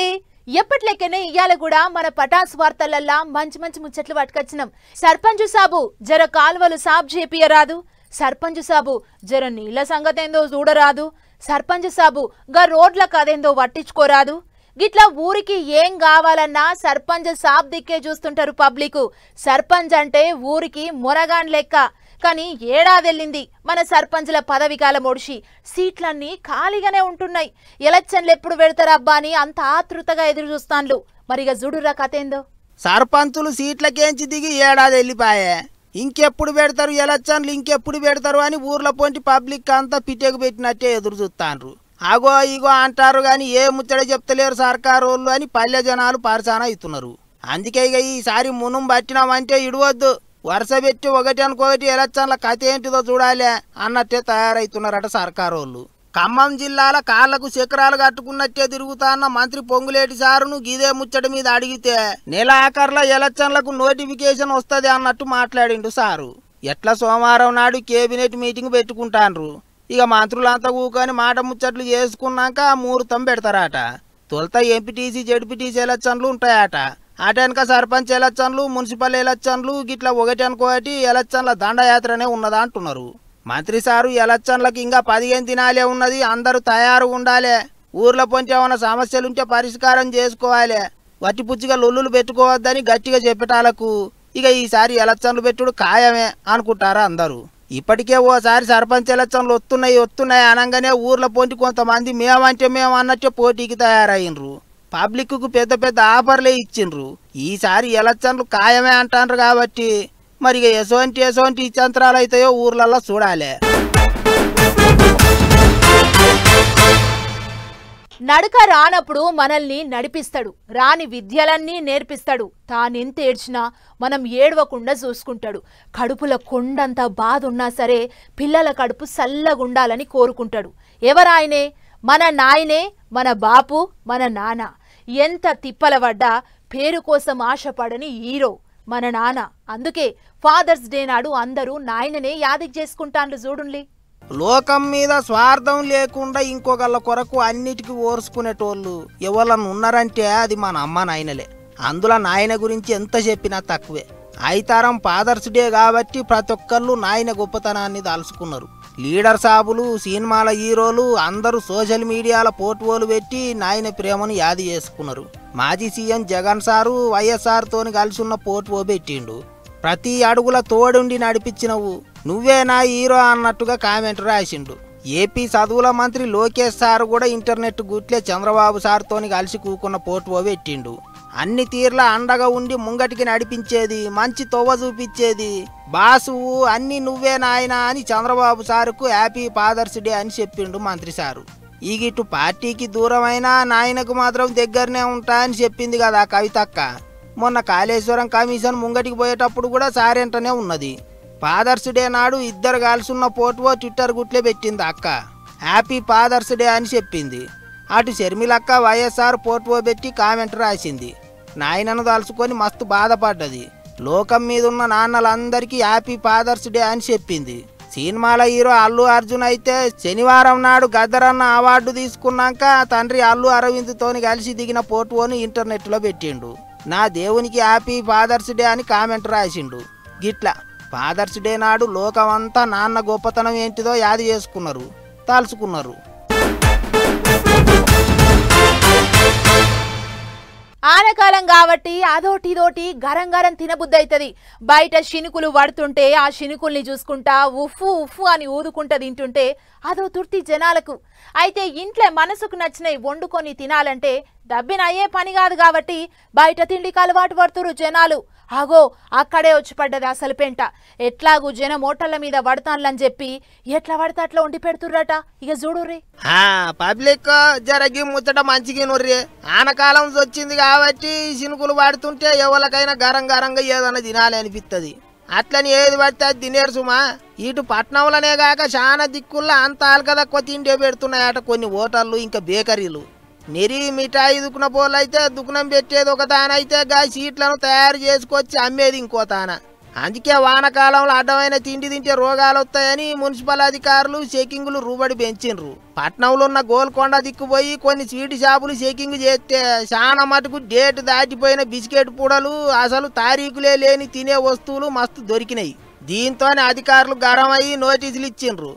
నమస్తే ఎప్పట్లెక్కనే ఇయ్యాల కూడా మన పటాస్ వార్తలల్లా మంచి మంచి ముచ్చట్లు పట్టుకొచ్చినాం. సర్పంచ్ సాబు జర కాల్వలు సాబ్ చేపియరాదు, సర్పంచ్ సాబు జర నీళ్ల సంగతేందో చూడరాదు, సర్పంచ్ సాబు గా రోడ్ల కదేందో పట్టించుకోరాదు. గిట్లా ఊరికి ఏం కావాలన్నా సర్పంచ్ సాబ్ దిక్కే చూస్తుంటారు పబ్లిక్. సర్పంచ్ అంటే ఊరికి మురగాన్ లెక్క. కానీ ఏడాదెళ్ళింది మన సర్పంచ్ల పదవికాలం ఒడిసి సీట్లన్నీ ఖాళీగానే ఉంటున్నాయి. ఎలక్షన్లు ఎప్పుడు పెడతారబ్బా అని అంత ఆతృతగా ఎదురు చూస్తాన్లు. మరిగా జుడురా కథేందో. సర్పంచులు సీట్లకేంచి దిగి ఏడాది వెళ్ళిపాయే. ఇంకెప్పుడు పెడతారు ఎలక్షన్లు, ఇంకెప్పుడు పెడతారు అని ఊర్ల పొంటి పబ్లిక్ అంతా పిటెకు పెట్టినట్టే ఎదురు చూస్తాండ్రు. అగో ఇగో అంటారు గాని ఏ ముచ్చట చెప్తలేరు సర్కారు వాళ్ళు అని పల్లె జనాలు పరిశాన అవుతున్నారు. అందుకే ఇక ఈసారి మునుం పట్టినామంటే ఇడవద్దు, వరుస పెట్టి ఒకటి అనుకోటి ఎలక్షన్ల కథ ఏంటిదో చూడాలి అన్నట్టే తయారవుతున్నారట సర్కారు వాళ్ళు. ఖమ్మం జిల్లాల కాళ్లకు చక్రాలు కట్టుకున్నట్టే తిరుగుతాన్న మంత్రి పొంగులేటి సారును గిదే ముచ్చట మీద అడిగితే నెల ఆఖర్లో ఎలక్షన్లకు నోటిఫికేషన్ వస్తుంది అన్నట్టు మాట్లాడిండు సారు. ఎట్లా సోమవారం నాడు కేబినెట్ మీటింగ్ పెట్టుకుంటాన్రు. ఇక మంత్రులంతా కూకొని మాట ముచ్చట్లు చేసుకున్నాక ముహూర్తం పెడతారట. తొలుత ఎంపీటీసీ జడ్పీటీసీ ఎలక్షన్లు ఉంటాయట. అటెనక సర్పంచ్ ఎలక్షన్లు, మున్సిపల్ ఎలక్షన్లు, గిట్లా ఒకటి అనుకోటి ఎలక్షన్ల దండయాత్రనే ఉన్నదా అంటున్నారు. మంత్రి సారు ఎలక్షన్లకు ఇంకా 15 దినాలే ఉన్నది, అందరూ తయారు ఉండాలి, ఊర్ల పొంచి ఏమైనా సమస్యలుంటే పరిష్కారం చేసుకోవాలి, వట్టిపుచ్చిగా లొల్లులు పెట్టుకోవద్దని గట్టిగా చెప్పటాలకు ఇక ఈసారి ఎలక్షన్లు పెట్టుడు ఖాయమే అనుకుంటారా అందరూ. ఇప్పటికే ఓసారి సర్పంచ్ ఎలక్షన్లు వస్తున్నాయి అనగానే ఊర్ల పొంటి కొంతమంది మేమంటే మేము అన్నట్టే పోటీకి తయారైనరు. పబ్లిక్ కు పెద్ద పెద్ద ఆఫర్లే ఇచ్చిండ్రు. ఈసారి ఎలక్షన్లు ఖాయమే అంటారు కాబట్టి మరి ఎసోంటి చంత్రాలు అవుతాయో ఊర్లలో చూడాలి. నడక రానప్పుడు మనల్ని నడిపిస్తాడు, రాని విద్యలన్నీ నేర్పిస్తాడు. తానెంత ఏడ్చినా మనం ఏడవకుండా చూసుకుంటాడు. కడుపుల కొండంత బాధ ఉన్నా సరే పిల్లల కడుపు సల్లగుండాలని కోరుకుంటాడు. ఎవరాయనే? మన నాయనే, మన బాపు, మన నాన్న. ఎంత తిప్పలవడ్డా పేరు కోసం ఆశపడని హీరో మన నాన్న. అందుకే ఫాదర్స్ డే నాడు అందరూ నాయననే యాదికి చేసుకుంటాన్లు చూడుండి. లోకం మీద స్వార్థం లేకుండా ఇంకొకళ్ళ కొరకు అన్నిటికీ ఓర్చుకునేటోళ్ళు ఎవరన్నా ఉన్నారంటే అది మన అమ్మ నాయనలే. అందులో నాయన గురించి ఎంత చెప్పినా తక్కువే. ఐతారం ఫాదర్స్ డే కాబట్టి ప్రతి ఒక్కళ్ళు నాయన గొప్పతనాన్ని దాల్చుకున్నారు. లీడర్ సాబులు, సినిమాల హీరోలు అందరూ సోషల్ మీడియాల పోర్టువోలు పెట్టి నాయన ప్రేమను యాది చేసుకున్నారు. మాజీ సీఎం జగన్ సారు వైఎస్ఆర్ తోని కలిసి ఉన్న పోర్టువో పెట్టిండు. ప్రతి అడుగుల తోడుండి నడిపించినవు, నువ్వే నా హీరో అన్నట్టుగా కామెంట్ రాసిండు. ఏపీ చదువుల మంత్రి లోకేష్ సార్ కూడా ఇంటర్నెట్ గుట్లే చంద్రబాబు సార్తోని కలిసి కూకున్న పోర్టువో పెట్టిండు. అన్ని తీర్ల అండగా ఉండి ముంగటికి నడిపించేది, మంచి తొవ్వ చూపించేది బాసు, అన్ని నువ్వే నాయనా అని చంద్రబాబు సారుకు హ్యాపీ ఫాదర్స్ డే అని చెప్పిండు మంత్రి సారు. ఇటు పార్టీకి దూరమైనా నాయనకు మాత్రం దగ్గరనే ఉంటా అని చెప్పింది కదా కవితక్క. మొన్న కాళేశ్వరం కమిషన్ ముంగటికి పోయేటప్పుడు కూడా సారెంటనే ఉన్నది. ఫాదర్స్ డే నాడు ఇద్దరు కాల్సున్న పోర్టువో ట్విట్టర్ గుట్లే పెట్టింది అక్క. హ్యాపీ ఫాదర్స్ డే అని చెప్పింది. అటు షర్మిలక్క వైఎస్ఆర్ పోర్టువో పెట్టి కామెంట్ రాసింది. నాయనను దాల్చుకొని మస్తు బాధపడ్డది. లోకం మీద ఉన్న నాన్నలందరికీ హ్యాపీ ఫాదర్స్ డే అని చెప్పింది. సినిమాల హీరో అల్లు అర్జున్ అయితే శనివారం నాడు గద్దరన్న అవార్డు తీసుకున్నాక తండ్రి అల్లు అరవింద్ తోని కలిసి దిగిన పోర్టువోని ఇంటర్నెట్ లో పెట్టిండు. నా దేవునికి హ్యాపీ ఫాదర్స్ డే అని కామెంట్ రాసిండు. గిట్లా ఫాదర్స్ డే నాడు లోకమంతా నాన్న గొప్పతనం ఏంటిదో యాది చేసుకున్నారు, తలుచుకున్నారు. ఆనకాలం కాబట్టి అదోటిదోటి గరం గరం తినబుద్ధి అవుతుంది. బయట శినుకులు పడుతుంటే ఆ శినుకుల్ని చూసుకుంటా ఉఫ్ఫు ఉఫ్ఫు అని ఊదుకుంటా తింటుంటే అదో తృప్తి జనాలకు. అయితే ఇంట్లో మనసుకు నచ్చినవి వండుకొని తినాలంటే డబ్బిన అయ్యే పని కాదు కాబట్టి బయట తిండికి అలవాటు పడుతురు జనాలు. ఆగో అక్కడే వచ్చి పడ్డది అసలు పెంట. ఎట్లాగూ జనం ఓటర్ల మీద పడతాన్లని చెప్పి ఎట్లా పడితే అట్లా వండి పెడుతుర్రట. ఇక చూడుర్రి. పబ్లిక్ జరగి ముచ్చట మంచిగా నొర్రి. ఆనకాలం వచ్చింది కాబట్టి శినుకులు పడుతుంటే ఎవరికైనా గరం గరంగా ఏదన్నా తినాలి అనిపిస్తుంది. అట్లని ఏది పడితే అది తినేరు సుమా. ఇటు పట్నంలోనే కాక చాలా దిక్కుల్లో అంత ఆల్కదక్కువ తిండే పెడుతున్నాయట కొన్ని హోటళ్ళు, ఇంకా బేకరీలు. నెరి మిఠాయి దుకున పోలైతే దుకునం పెట్టేది ఒక తాన అయితే గా సీట్లను తయారు చేసుకొచ్చి అమ్మేది ఇంకో తాన. అందుకే వానకాలంలో అడ్డమైన తిండి తింటే రోగాలు వస్తాయని మున్సిపల్ అధికారులు చెకింగులు రూబడి పెంచిండ్రు. పట్నంలో ఉన్న గోల్కొండ దిక్కుపోయి కొన్ని స్వీట్ షాపులు చెకింగ్ చేస్తే చాలా మటుకు డేట్ దాటిపోయిన బిస్కెట్ పూడలు, అసలు తారీఖులే లేని తినే వస్తువులు మస్తు దొరికినాయి. దీంతోనే అధికారులు గరం అయ్యి నోటీసులు ఇచ్చిండ్రు.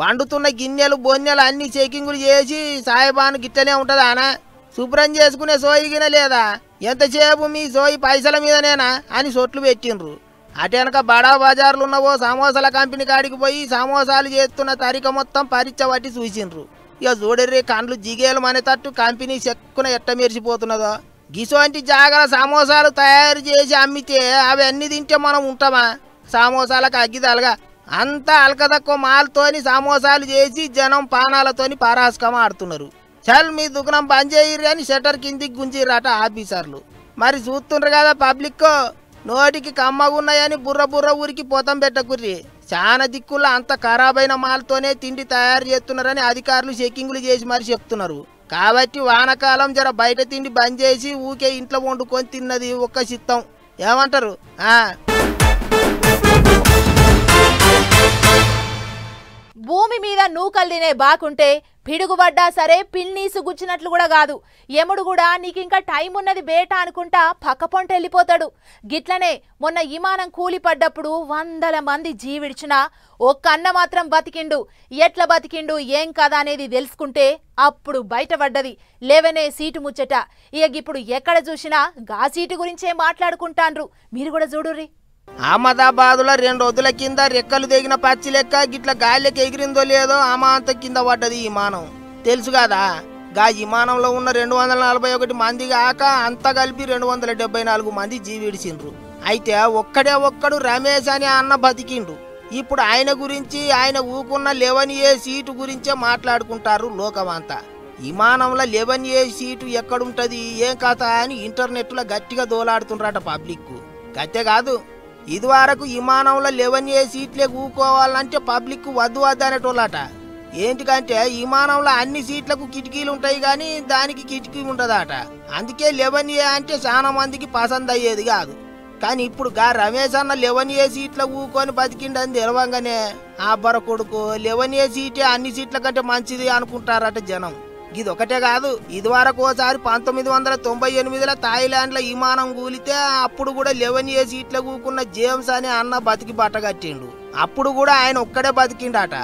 వండుతున్న గిన్నెలు బొన్నెలు అన్ని చెకింగులు చేసి సాయిబాను గిట్టనే ఉంటుందా అనా, శుభ్రం చేసుకునే సోయిగిన లేదా, ఎంతసేపు మీ సోయి పైసల మీదనేనా అని సొట్లు పెట్టిండ్రు. అటెనక బడా బజార్లు ఉన్నవో సమోసాల కంపెనీ కాడికి పోయి సమోసాలు చేస్తున్న తరిక మొత్తం పరీక్ష పట్టి చూసిండ్రు. ఇక చూడర్రి కండ్లు జిగేలు మనేటట్టు కంపెనీ చెక్కున ఎట్ట మెరిసిపోతున్నదో. గిసోంటి జాగర సమోసాలు తయారు చేసి అమ్మితే అవి అన్ని తింటే మనం ఉంటామా? సమోసాలకు అగ్గిదలగా అంతా అల్కదక్కువ మాలతోని సమోసాలు చేసి జనం పానాలతోని పరాస్కమ ఆడుతున్నారు. చల్ మీ దుకాణం బంద్ చేయర్రి అని షట్టర్ కిందికి గుంజిర్రట ఆఫీసర్లు. మరి చూస్తుండ్రు కదా పబ్లిక్, నోటికి కమ్మగున్నాయని బుర్ర బుర్ర ఊరికి పోతం పెట్టకుర్రి. చాలా దిక్కుల్లో అంత ఖరాబైన మాలతోనే తిండి తయారు చేస్తున్నారని అధికారులు చెకింగ్లు చేసి మరి చెప్తున్నారు. కాబట్టి వానకాలం జర బయట తిండి బంద్ చేసి ఊకే ఇంట్లో వండుకొని తిన్నది ఒక్క చిత్తం. ఏమంటారు? భూమి మీద నూకలు తినే బాకుంటే పిడుగుబడ్డా సరే పిల్నీసు గుచ్చినట్లు కూడా కాదు. యముడు కూడా నీకింకా టైం ఉన్నది బేట అనుకుంటా పక్క పొంట వెళ్ళిపోతాడు. గిట్లనే మొన్న విమానం కూలిపడ్డప్పుడు 100 మంది జీవిడిచినా ఒక్క అన్న మాత్రం బతికిండు. ఎట్లా బతికిండు ఏం కదా అనేది తెలుసుకుంటే అప్పుడు బయటపడ్డది 11 సీటు ముచ్చట. ఇక ఇప్పుడు ఎక్కడ చూసినా గా సీటు గురించే మాట్లాడుకుంటాండ్రు. మీరు కూడా చూడుర్రి. అహ్మదాబాద్లో 2 రోజుల కింద రెక్కలు తెగిన పచ్చి లెక్క గిట్ల గాలికి ఎగిరిందో లేదో అమాంత కింద పడ్డది విమానం. తెలుసు కదా, గా విమానంలో ఉన్న 241 మంది కాక అంతా కలిపి 274 మంది జీవిడిచిండ్రు. అయితే ఒక్కడు రమేష్ అని అన్న బతికిండు. ఇప్పుడు ఆయన గురించి, ఆయన ఊకున్న 11A సీటు గురించే మాట్లాడుకుంటారు లోకమంతా. విమానంలో 11A సీటు ఎక్కడుంటది ఏం కథ అని ఇంటర్నెట్లో గట్టిగా దోలాడుతుండ్రట పబ్లిక్. గట్టే కాదు, ఇది వరకు విమానంలో 11A సీట్లే కూకోవాలంటే పబ్లిక్ వద్దు అనేటోళ్ళట. ఏంటికంటే విమానంలో అన్ని సీట్లకు కిటికీలు ఉంటాయి కానీ దానికి కిటికీ ఉండదట. అందుకే 11A అంటే చాలా మందికి పసంద్ అయ్యేది కాదు. కానీ ఇప్పుడు గా రమేష్ అన్న 11A సీట్లో కూకొని బతికిండని తెలవంగానే ఆ బర కొడుకు 11A సీటే అన్ని సీట్ల కంటే మంచిది అనుకుంటారట జనం. ఇది ఒకటే కాదు, ఇది వరకు ఓసారి 1998లో థాయిలాండ్లో విమానం కూలితే అప్పుడు కూడా 11A సీట్లో కూకున్న జేమ్స్ అనే అన్న బతికి బట్టగట్టిండు. అప్పుడు కూడా ఆయన ఒక్కడే బతికిండట.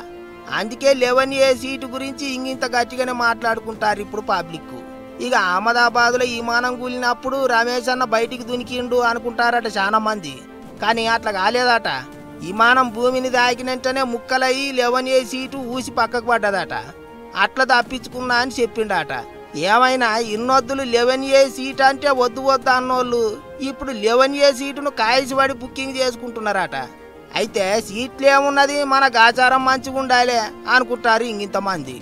అందుకే 11A సీటు గురించి ఇంత గట్టిగానే మాట్లాడుకుంటారు ఇప్పుడు పబ్లిక్. ఇక అహ్మదాబాద్లో విమానం కూలినప్పుడు రమేష్ అన్న బయటికి దునికిండు అనుకుంటారట చాలా మంది. కానీ అట్లా కాలేదట. విమానం భూమిని తాకినంటనే ముక్కలయ్యి 11A సీటు ఊసి పక్కకు పడ్డదట. అట్లా తప్పించుకున్నా అని చెప్పిండట. ఏమైనా ఇన్నొద్దులు 11A సీట్ అంటే వద్దు అన్నోళ్ళు ఇప్పుడు 11A సీటును కాయసిపడి బుకింగ్ చేసుకుంటున్నారట. అయితే సీట్లు ఏమున్నది, మన గాచారం మంచిగా ఉండాలి అనుకుంటారు ఇంతమంది.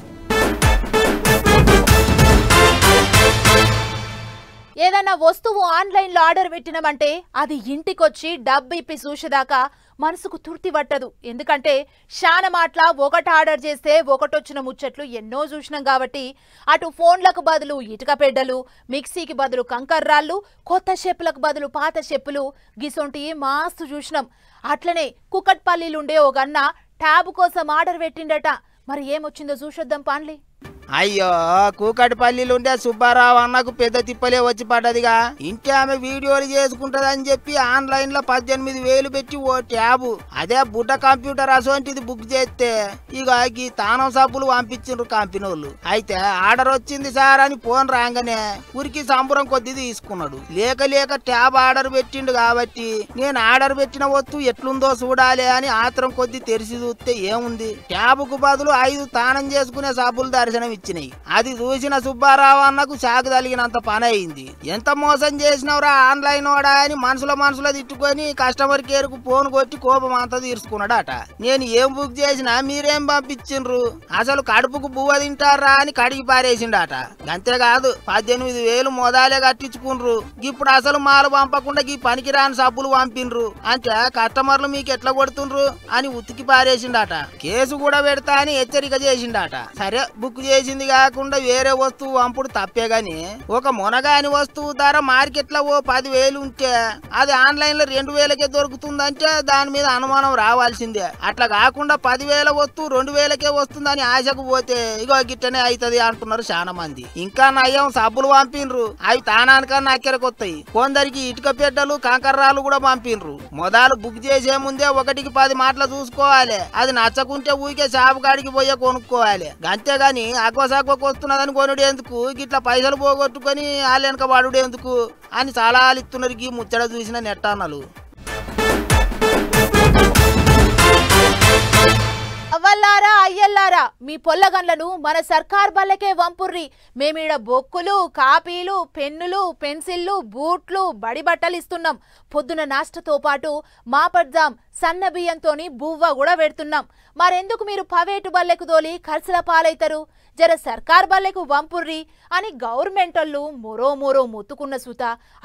ఏదైనా వస్తువు ఆన్లైన్లో ఆర్డర్ పెట్టినామంటే అది ఇంటికొచ్చి డబ్బు ఇప్పి చూసేదాకా మనసుకు తృప్తి పట్టదు. ఎందుకంటే శాన మాటల ఒకటి ఆర్డర్ చేస్తే ఒకటొచ్చిన ముచ్చట్లు ఎన్నో చూసినాం కాబట్టి అటు ఫోన్లకు బదులు ఇటుక పెడ్డలు, మిక్సీకి బదులు కంకర్రాళ్ళు, కొత్త చెప్పులకు బదులు పాత చెప్పులు గిసొంటి మాస్తు చూసినాం. అట్లనే కుకట్పల్లిలుండే ఒక అన్న ట్యాబ్ కోసం ఆర్డర్ పెట్టిండట. మరి ఏమొచ్చిందో చూసొద్దాం పాన్లీ. అయ్యో, కూకటిపల్లిలుండే సుబ్బారావు అన్నకు పెద్ద తిప్పలే వచ్చి పడ్డదిగా. ఇంటి ఆమె వీడియోలు చేసుకుంటదని చెప్పి ఆన్లైన్ లో 18,000 పెట్టి ఓ ట్యాబు, అదే బుడ్డ కంప్యూటర్ అసోంటిది బుక్ చేస్తే ఇక ఈ తానం సబ్బులు పంపించిండ్రు కంపెనీ వాళ్ళు. అయితే ఆర్డర్ వచ్చింది సార్ అని ఫోన్ రాగానే ఉరికి సంబరం కొద్ది తీసుకున్నాడు. లేక ట్యాబ్ ఆర్డర్ పెట్టిండు కాబట్టి నేను ఆర్డర్ పెట్టిన వస్తువు ఎట్లుందో చూడాలి అని ఆత్రం కొద్ది తెరిచి చూస్తే ఏముంది, ట్యాబుకు బదులు 5 తానం చేసుకునే సబ్బులు దర్శనం ఇచ్చినాయి. అది చూసిన సుబ్బారావు అన్నకు షాక్ తగిలినంత పని అయింది. ఎంత మోసం చేసినవరా ఆన్లైన్ వాడా అని మనసులో తిట్టుకొని కస్టమర్ కేర్ కు ఫోన్ కొట్టి కోపం అంతా తీర్చుకున్నాడట. నేను ఏం బుక్ చేసినా మీరేం పంపించిండ్రు, అసలు కడుపుకు బువ్వ తింటారా అని కడిగి పారేసిండట. అంతేకాదు 18,000 మొదలే కట్టించుకుండ్రు, ఇప్పుడు అసలు మాలు పంపకుండా ఈ పనికిరాని సబ్బులు పంపిండ్రు అంటే కస్టమర్లు మీకు ఎట్లా కొడుతుండ్రు అని ఉతికి పారేసిండట. కేసు కూడా పెడతా అని హెచ్చరిక చేసిండట. సరే బుక్ చేసి చేసింది కాకుండా వేరే వస్తువు పంపుడు తప్పే గాని ఒక మునగాని వస్తువు ధర మార్కెట్ లో ఓ 10,000 ఉంటే అది ఆన్లైన్ లో 2,000కే దొరుకుతుందంటే దాని మీద అనుమానం రావాల్సిందే. అట్లా కాకుండా 10,000 వస్తువు 2,000కే వస్తుందని ఆశకు పోతే ఇగో గిట్టనే అవుతుంది అంటున్నారు చాలా మంది. ఇంకా నయ్యం సబ్బులు పంపిన్రు, అవి తానానికన్నా అక్కెరకొస్తాయి. కొందరికి ఇటుక పెట్టలు కంకర్రాలు కూడా పంపిన్రు. మొదలు బుక్ చేసే ముందే 1కి 10 మాటలు చూసుకోవాలి. అది నచ్చకుంటే ఊరికే షాపు కాడికి పోయే కొనుక్కోవాలి. అంతేగాని అక్వసాక్వకు వస్తున్నదని కొనుడేందుకు, గిట్లా పైసలు పోగొట్టుకొని వాళ్ళ వెనక వాడుడేందుకు అని చాలా ఇస్తున్నారు. ఈ ముచ్చట చూసిన నెట్టాన్నలు. అవ్వల్లారా అయ్యల్లారా, మీ పొల్లగండ్లను మన సర్కార్ బల్లకే వంపుర్రి. మేమీడ బొక్కులు, కాపీలు, పెన్నులు, పెన్సిళ్ళు, బూట్లు, బడి బట్టలు ఇస్తున్నాం. పొద్దున నాష్టతో పాటు మాపడ్జాం సన్న బియ్యంతోని బువ్వ కూడా పెడుతున్నాం. మరెందుకు మీరు ప్రైవేటు బల్లెకు తోలి ఖర్చుల పాలైతారు? జర సర్కార్ బల్లెకు వంపుర్రి అని గవర్నమెంటోళ్ళు మొరో ముత్తుకున్న సుత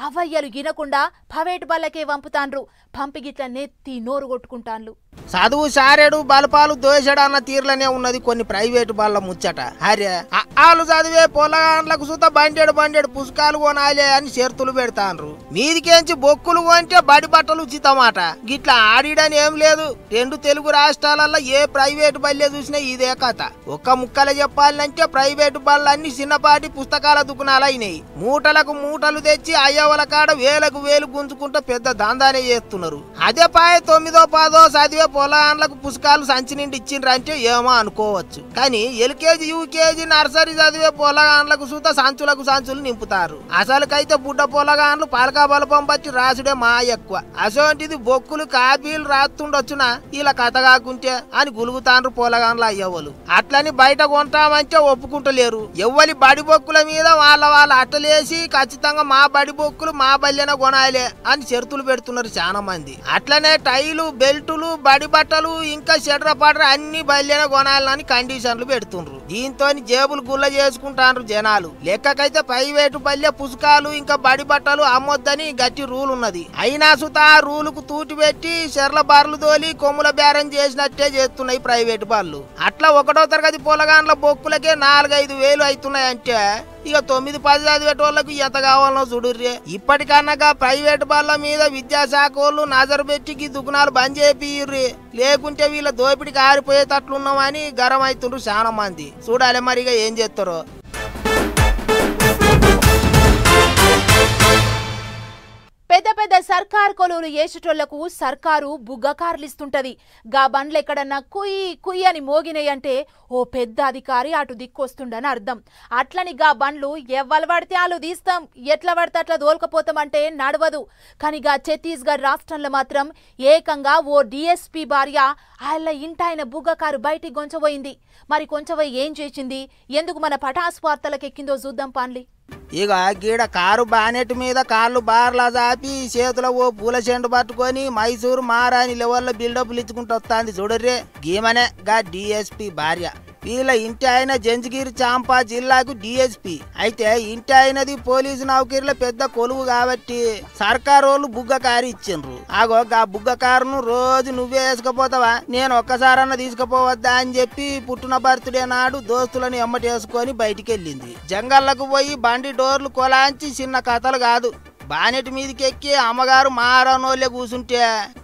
అవయ్యలు గినకుండా ప్రైవేటు బల్లకే వంపుతాండ్రు. పంపిగిట్ల నెత్తి నోరు కొట్టుకుంటాన్లు. చదువు సారెడు బలపాలు దోషడు అన్న తీర్లనే ఉన్నది కొన్ని ప్రైవేటు బల్ల ముచ్చట. అరే వాళ్ళు చదివే పొలగాండ్లకు సుత బండెడు పుస్తకాలు కొనాలి అని షరతులు పెడతాండ్రు. మీదికేంచి బొక్కులు కొంటే బడి బట్టలు ఉచితమాట. గిట్లా ఆడిడని ఏం లేదు. 2 తెలుగు రాష్ట్రాలలో ఏ ప్రైవేటు బల్లే చూసినా ఇదే కథ. ఒక్క ముక్కల చెప్పాలంటే ప్రైవేటు బళ్ళన్నీ చిన్నపాటి పుస్తకాల దుకాణాలు అయినాయి. మూటలకు మూటలు తెచ్చి అయ్యవల కాడ వేలకు వేలు గుంజుకుంటూ పెద్ద దందానే చేస్తున్నారు. అదే పాయ 9దో 10దో చదివే పొలాన్లకు పుస్తకాలు సంచి నిండి ఇచ్చిండ్రంటే ఏమో అనుకోవచ్చు. కానీ ఎల్కేజీ యూకేజీ నర్సరీ చదివే పొలగాన్లకు సుత సంచులు నింపుతారు. అసలుకైతే బుడ్డ పొలగాన్లు పలకా బలపం బట్టి రాసుడే మా ఎక్కువ. అసోంటిది బొక్కులు కాపీలు రాస్తుండొచ్చునా ఇలా కథ కాకుంటే అని గులుగుతాండ్రు పొలగాన్లు అయ్యవలు. అట్లని బయట కొంటామంటే ఒప్పుకుంటలేరు. ఎవ్వలి బడి బొక్కుల మీద వాళ్ళ అట్టలేసి ఖచ్చితంగా మా బడి బొక్కులు మా బల్లెన కొనాలే అని షరతులు పెడుతున్నారు చాలా మంది. అట్లనే టైలు, బెల్టులు, బడి బట్టలు ఇంకా షెడ్ర పడ్ర అన్ని బల్లెన కొనాలని కండిషన్లు పెడుతుండ్రు. దీంతో జేబులు గుల్ల చేసుకుంటాండ్రు జనాలు. లెక్కకైతే ప్రైవేటు బల్లె పుస్తకాలు ఇంకా బడి బట్టలు అమ్మొద్దని గట్టి రూల్ ఉన్నది. అయినా సుత ఆ రూలుకు తూటి పెట్టి షెర్ల బార్లు తోలి కొమ్ముల బేరం చేసినట్టే చేస్తున్నాయి ప్రైవేటు బళ్ళు. అట్లా 1వ తరగతి పొలగాండ్ల బొక్కులకే 4-5 వేలు అవుతున్నాయంటే ఇక 9-10 చదివేటోళ్లకు ఎంత కావాలనో చూడుర్రే. ఇప్పటికన్నా ప్రైవేటు బళ్ళ మీద విద్యాశాఖ వాళ్ళు నజరు పెట్టి దుకాణాలు బంద్ చేపియ్యుర్రి. లేకుంటే వీళ్ళ దోపిడికి ఆరిపోయేటట్లున్నామని గరం అవుతుండ్రు చాలా మంది. చూడాలి మరిగా ఏం చేస్తారో. పెద్ద సర్కార్ కొలువులు ఏసేటోళ్లకు సర్కారు బుగ్గకార్లు ఇస్తుంటది. గా బండ్లు ఎక్కడన్నా కుయ్యి అని మోగినాయంటే ఓ పెద్ద అధికారి అటు దిక్కొస్తుండని అర్థం. అట్లని గా బండ్లు ఎవ్వలు పడితే వాళ్ళు తీస్తాం, ఎట్లా పడితే అట్లా దోల్కపోతామంటే నడవదు. కానీ గా ఛత్తీస్గఢ్ రాష్ట్రంలో మాత్రం ఏకంగా ఓ డిఎస్పీ భార్య వాళ్ళ ఇంటాయన బుగ్గకారు బయటికి గొంచబోయింది. మరి కొంచెం ఏం చేసింది, ఎందుకు మన పటాస్ వార్తలకు ఎక్కిందో చూద్దాం పాన్లి. ఇక గీడ కారు బానెట్ మీద కాళ్ళు బార్లా చాపి చేతుల ఓ పూల చెండు పట్టుకొని మైసూరు మారాని లెవెల్లో బిల్డప్లు ఇచ్చుకుంటూ వస్తాంది చూడర్రే. గీమనే గా డిఎస్పీ భార్య. వీళ్ళ ఇంటి ఆయన జంజగిరి చాంపా జిల్లాకు డిఎస్పీ. అయితే ఇంటి ఆయనది పోలీసు నౌకరీలో పెద్ద కొలువు కాబట్టి సర్కారు వాళ్ళు బుగ్గ కారు ఇచ్చిండ్రు. ఆగో గా బుగ్గ కారును రోజు నువ్వే వేసుకపోతావా, నేను ఒక్కసారన్నా తీసుకుపోవద్దా అని చెప్పి పుట్టిన బర్త్డే నాడు దోస్తులను ఎమ్మటేసుకొని బయటికి వెళ్ళింది. జంగళ్లకు పోయి బండి డోర్లు కొలాంచి చిన్న కథలు కాదు. బానెట్ మీదకి ఎక్కి అమ్మగారు మారనోళ్ళే కూసుంటే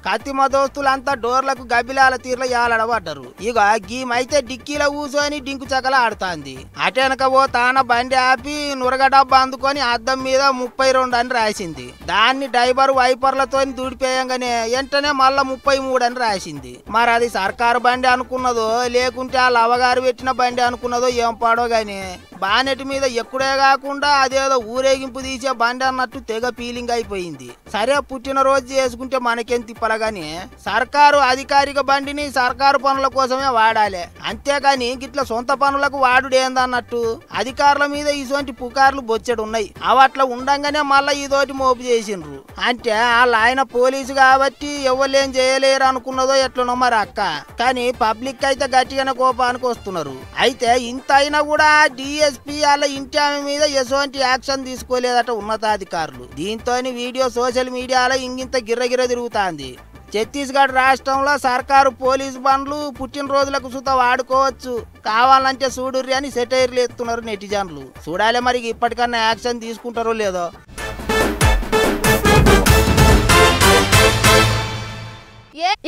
కత్తిమ దోస్తులంతా డోర్లకు గబ్బిలాల తీర్ల యాలడబడ్డరు. ఇక గీమైతే డిక్కీలో కూసోని డింకు చకల ఆడుతాంది. అటెనక ఓ తాన బండి ఆపి నురగ డబ్బా అందుకొని అద్దం మీద 32 అని రాసింది. దాన్ని డ్రైవర్ వైపర్లతో దూడిపోయంగానే వెంటనే మళ్ళా 33 అని రాసింది. మరి అది సర్కారు బండి అనుకున్నదో లేకుంటే వాళ్ళ అవగారు పెట్టిన బండి అనుకున్నదో ఏం పాడో గాని బానెట్ మీద ఎక్కుడే కాకుండా అదేదో ఊరేగింపు తీసే బండి అన్నట్టు తెగ ఫీలింగ్ అయిపోయింది. సరే పుట్టినరోజు చేసుకుంటే మనకేం తిప్పలగాని సర్కారు అధికారిక బండిని సర్కారు పనుల కోసమే వాడాలి. అంతేగాని గిట్ల సొంత పనులకు వాడుడేందన్నట్టు అధికారుల మీద ఇటువంటి పుకార్లు బొచ్చెడు ఉన్నాయి. అవట్లా ఉండంగానే మళ్ళా ఇదోటి మోపు చేసిండ్రు. అంటే వాళ్ళ ఆయన పోలీసు కాబట్టి ఎవరేం చేయలేరు అనుకున్నదో ఎట్లనో మరి అక్క. కానీ పబ్లిక్ అయితే గట్టిగానే కోపానికి వస్తున్నారు. అయితే ఇంత అయినా కూడా డిఎస్పీ వాళ్ళ ఇంటి ఆమె మీద ఎటువంటి యాక్షన్ తీసుకోలేదట ఉన్నతాధికారులు. దీంతో వీడియో సోషల్ మీడియాలో ఇంగింత గిర్రగిర తిరుగుతాంది. ఛత్తీస్గఢ్ రాష్ట్రంలో సర్కారు పోలీసు బండ్లు పుట్టినరోజులకు సుత వాడుకోవచ్చు, కావాలంటే చూడుర్రి అని సెటైర్లు ఎత్తున్నారు నెటిజన్లు. చూడాలి మరి ఇప్పటికన్నా యాక్షన్ తీసుకుంటారో లేదో.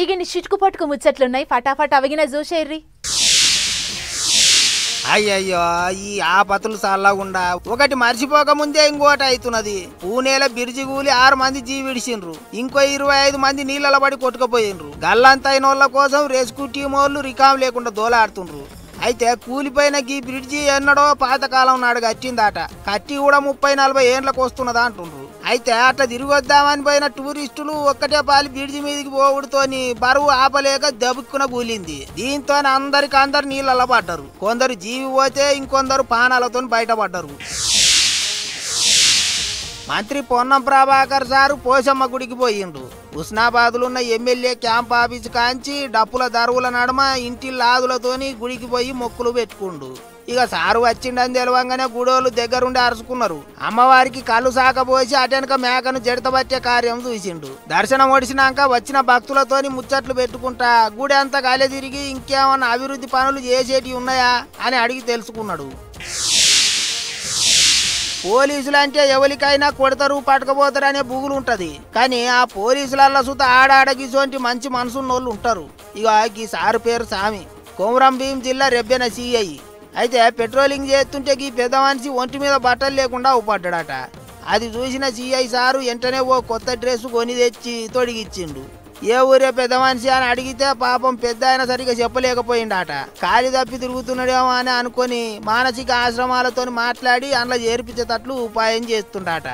ఇక చిటుకు పట్టుకు ముచ్చట్లున్నాయి, ఫటాఫట్ అవిగిన చూసేర్రి. అయ్యయ్యో, ఈ ఆపతులు చల్లగుండా ఒకటి మర్చిపోక ముందే ఇంకోటి అవుతున్నది. పూణేల బిర్జి కూలి 6 మంది జీవిడిసిండ్రు, ఇంకో 25 మంది నీళ్ళ పడి కొట్టుకుపోయిండ్రు. గల్లంతైన వాళ్ళ కోసం రెస్క్యూ టీం వాళ్ళు రికాం లేకుండా దోలాడుతుండ్రు. అయితే కూలిపోయిన ఈ బ్రిడ్జి ఎన్నడో పాతకాలం నాడు కట్టిందట. కట్టి కూడా 30-40 ఏండ్లకు వస్తున్నదా అంటుండ్రు. అయితే అట్లా తిరిగి వద్దామని పోయిన టూరిస్టులు ఒక్కటే పాలి బ్రిడ్జి మీదకి పోవుడుతోని బరువు ఆపలేక దబుక్కున కూలింది. దీంతో అందరు నీళ్ళలో పడ్డారు. కొందరు జీవి పోతే ఇంకొందరు పానాలతో బయటపడ్డారు. మంత్రి పొన్నం ప్రభాకర్ సారు పోషమ్మ గుడికి పోయిండు. హుస్నాబాద్లో ఉన్న ఎమ్మెల్యే క్యాంప్ ఆఫీస్ కాంచి డప్పుల దరువుల నడుమ ఇంటి లాదులతోని గుడికి పోయి మొక్కులు పెట్టుకుండు. ఇక సారు వచ్చిండని తెలవంగానే గుడోళ్ళు దగ్గరుండి అరుచుకున్నారు. అమ్మవారికి కళ్ళు సాకపోసి అటెనక మేకను జడతబట్టే కార్యం చూసిండు. దర్శనం ఒడిసినాక వచ్చిన భక్తులతోని ముచ్చట్లు పెట్టుకుంటా గుడి అంతా గాలి తిరిగి ఇంకేమన్నా అభివృద్ధి పనులు చేసేటివి ఉన్నాయా అని అడిగి తెలుసుకున్నాడు. పోలీసులు అంటే ఎవరికైనా కొడతారు పట్టుకపోతారు అనే బుగులు ఉంటది, కానీ ఆ పోలీసులల్ల సుత ఆడాడగిసోంటి మంచి మనసున్నోళ్ళు ఉంటారు. ఇక ఈ సారు పేరు సామి, కొమరం భీం జిల్లా రెబ్బెన సిఐ. అయితే పెట్రోలింగ్ చేస్తుంటే ఈ పెద్ద మనిషి ఒంటి మీద బట్టలు లేకుండా ఊపడ్డాడట. అది చూసిన సిఐ సారు వెంటనే ఓ కొత్త డ్రెస్ కొని తెచ్చి తొడిగిచ్చిండు. ఏ ఊరే పెద్ద మనిషి అని అడిగితే పాపం పెద్ద ఆయన సరిగా చెప్పలేకపోయిండట. కాలి తప్పి తిరుగుతున్నాడేమో అని అనుకొని మానసిక ఆశ్రమాలతో మాట్లాడి అందులో చేర్పించేటట్లు ఉపాయం చేస్తుండట.